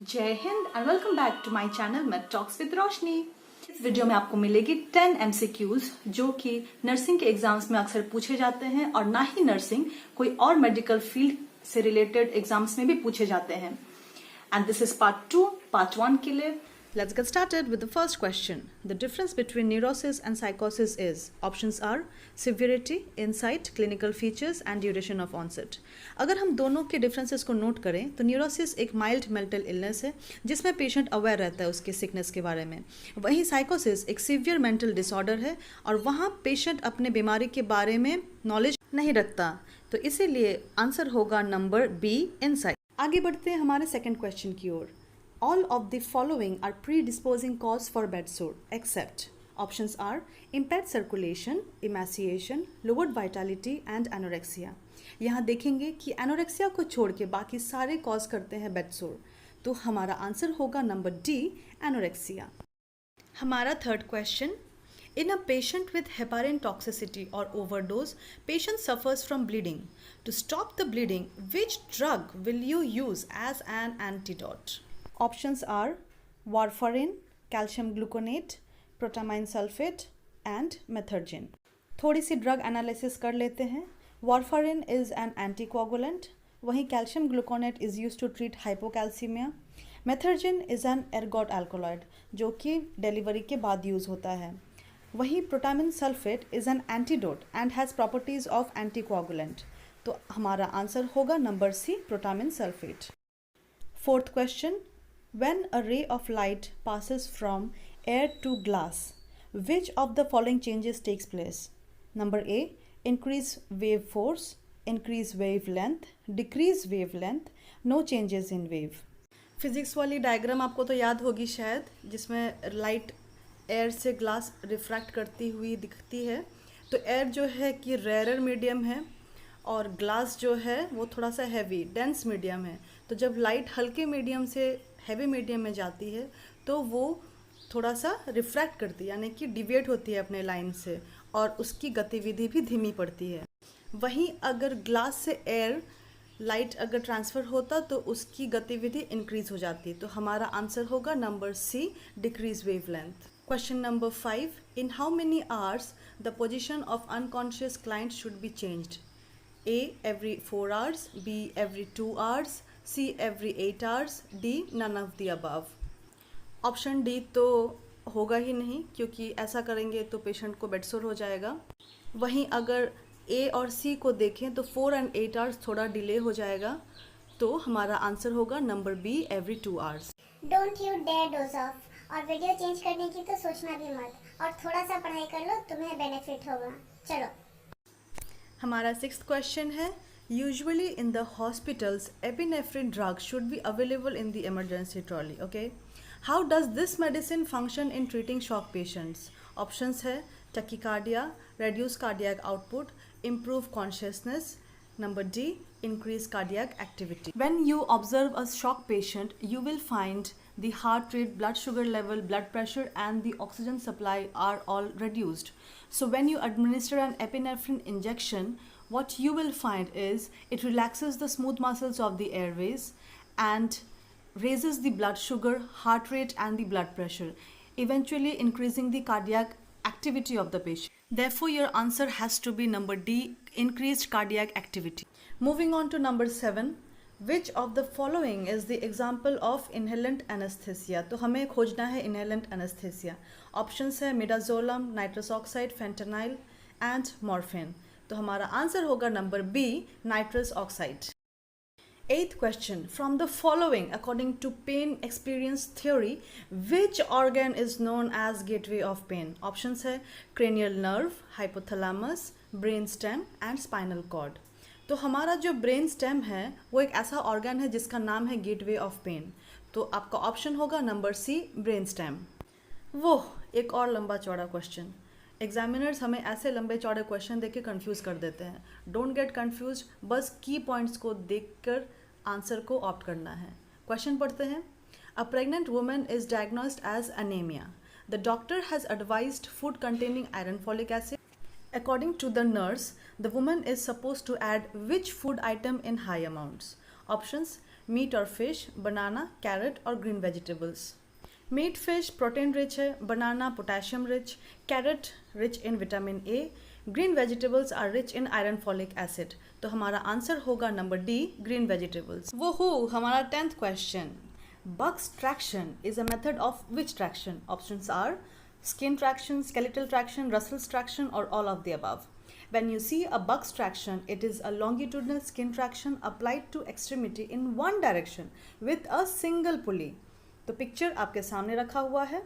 जय हिंद and welcome back to my channel med talks with Roshni. इस वीडियो में आपको मिलेगी 10 MCQs जो कि नर्सिंग के एग्जाम्स में अक्सर पूछे जाते हैं और ना ही नर्सिंग कोई और मेडिकल फील्ड से रिलेटेड एग्जाम्स में भी पूछे जाते हैं। And this is part 2। Part 1 के लिए let's get started with the first question. The difference between neurosis and psychosis is, options are severity, insight, clinical features and duration of onset. अगर हम दोनों के डिफरेंसेस को नोट करें तो neurosis एक माइल्ड मेंटल इलनेस है जिसमें पेशेंट अवेयर रहता है उसके सिकनेस के बारे में। वहीं साइकोसिस एक सीवियर मेंटल डिसऑर्डर है और वहाँ पेशेंट अपने बीमारी के बारे में नॉलेज नहीं रखता। तो इसीलिए आंसर होगा नंबर बी, इनसाइट। आगे बढ़ते हैं हमारे सेकेंड क्वेश्चन की ओर। All of the following are predisposing cause for bed sore except, options are impaired circulation, emaciation, lowered vitality and anorexia. यहाँ देखेंगे कि एनोरेक्सिया को छोड़ के बाकी सारे कॉज करते हैं बेड सोर, तो हमारा आंसर होगा नंबर डी, एनोरेक्सिया। हमारा third question, in a patient with heparin toxicity or overdose, patient suffers from bleeding. To stop the bleeding, which drug will you use as an antidote? Options are warfarin, calcium gluconate, protamine sulfate and methergine. थोड़ी सी drug analysis कर लेते हैं। warfarin is an anticoagulant, वहीं calcium gluconate is used to treat hypocalcemia. methergine is an ergot alkaloid जो कि delivery के बाद use होता है। वहीं protamine sulfate is an antidote and has properties of anticoagulant, तो हमारा आंसर होगा number C, protamine sulfate। Fourth question, when a ray of light passes from air to glass, which of the following changes takes place? Number A, increase wave force, increase wavelength, decrease wavelength, no changes in wave. Physics वाली diagram आपको तो याद होगी शायद, जिसमें light air से glass refract करती हुई दिखती है। तो एयर जो है कि रेयर मीडियम है और ग्लास जो है वो थोड़ा सा हैवी डेंस मीडियम है। तो जब लाइट हल्के मीडियम से हैवी मीडियम में जाती है तो वो थोड़ा सा रिफ्रैक्ट करती है, यानी कि डिविएट होती है अपने लाइन से और उसकी गतिविधि भी धीमी पड़ती है। वहीं अगर ग्लास से एयर लाइट अगर ट्रांसफ़र होता तो उसकी गतिविधि इंक्रीज हो जाती। तो हमारा आंसर होगा number C, decrease wavelength. Question number 5, in how many hours the position of unconscious client should be changed? A, every 4 hours, B, every 2 hours, C, every 8 hours, D, none of the above. Option D तो होगा ही नहीं, क्योंकि ऐसा करेंगे तो patient को bed सोर हो जाएगा। वहीं अगर ए और सी को देखें तो 4 and 8 hours थोड़ा डिले हो जाएगा, तो हमारा आंसर होगा number B, every 2 hours। Don't you dare doze off, और वीडियो चेंज करने की तो सोचना भी मत, और थोड़ा सा पढ़ाई कर लो, तुम्हें बेनिफिट होगा। चलो हमारा सिक्स्थ क्वेश्चन है, usually in the hospitals epinephrine drug should be available in the emergency trolley. Okay, how does this medicine function in treating shock patients? Options है टकीकार्डिया, reduce cardiac output, improve consciousness, number D, increase cardiac activity. When you observe a shock patient, you will find the heart rate, blood sugar level, blood pressure and the oxygen supply are all reduced. So when you administer an epinephrine injection, what you will find is it relaxes the smooth muscles of the airways and raises the blood sugar, heart rate and the blood pressure, eventually increasing the cardiac activity of the patient. Therefore, your answer has to be number D, increased cardiac activity. Moving on to number 7, which of the following is the example of inhalant anesthesia? तो हमें खोजना है inhalant anesthesia. Options है midazolam, nitrous oxide, fentanyl and morphine. तो हमारा answer होगा number B, nitrous oxide. Eighth question, from the following, according to pain experience theory, which organ is known as gateway of pain? Options है cranial nerve, hypothalamus, brain stem and spinal cord. तो हमारा जो brain stem है वो एक ऐसा organ है जिसका नाम है गेटवे ऑफ पेन। तो आपका ऑप्शन होगा नंबर सी, ब्रेन स्टेम। वो एक और लंबा चौड़ा क्वेश्चन, एग्जामिनर्स हमें ऐसे लंबे चौड़े क्वेश्चन देख के कन्फ्यूज़ कर देते हैं। डोंट गेट कन्फ्यूज, बस की पॉइंट्स को देखकर आंसर को ऑप्ट करना है। क्वेश्चन पढ़ते हैं। A pregnant woman is diagnosed as anaemia. The doctor has advised food containing iron folic acid. According to the nurse, the woman is supposed to add which food item in high amounts? Options: meat और fish, banana, carrot और green vegetables. Meat fish protein rich है, banana potassium rich, carrot rich in vitamin A, green vegetables are rich in iron folic acid. तो हमारा answer होगा number D, green vegetables. वो हो हमारा 10th question. Buck's traction is a method of which traction? Options are skin traction, skeletal traction, Russell's traction, or all of the above. When you see a bug's traction, it is a longitudinal skin traction applied to extremity in one direction with a single pulley. तो picture आपके सामने रखा हुआ है।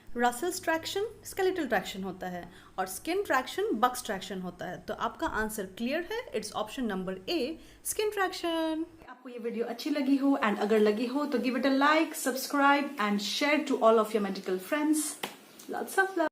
Russell's traction skeletal traction होता है और skin traction bug's traction होता है। तो आपका आंसर क्लियर है, it's option number A, skin traction। आपको ये वीडियो अच्छी लगी हो एंड अगर लगी हो तो give it a like, subscribe and share to all of your medical friends. Lots of love.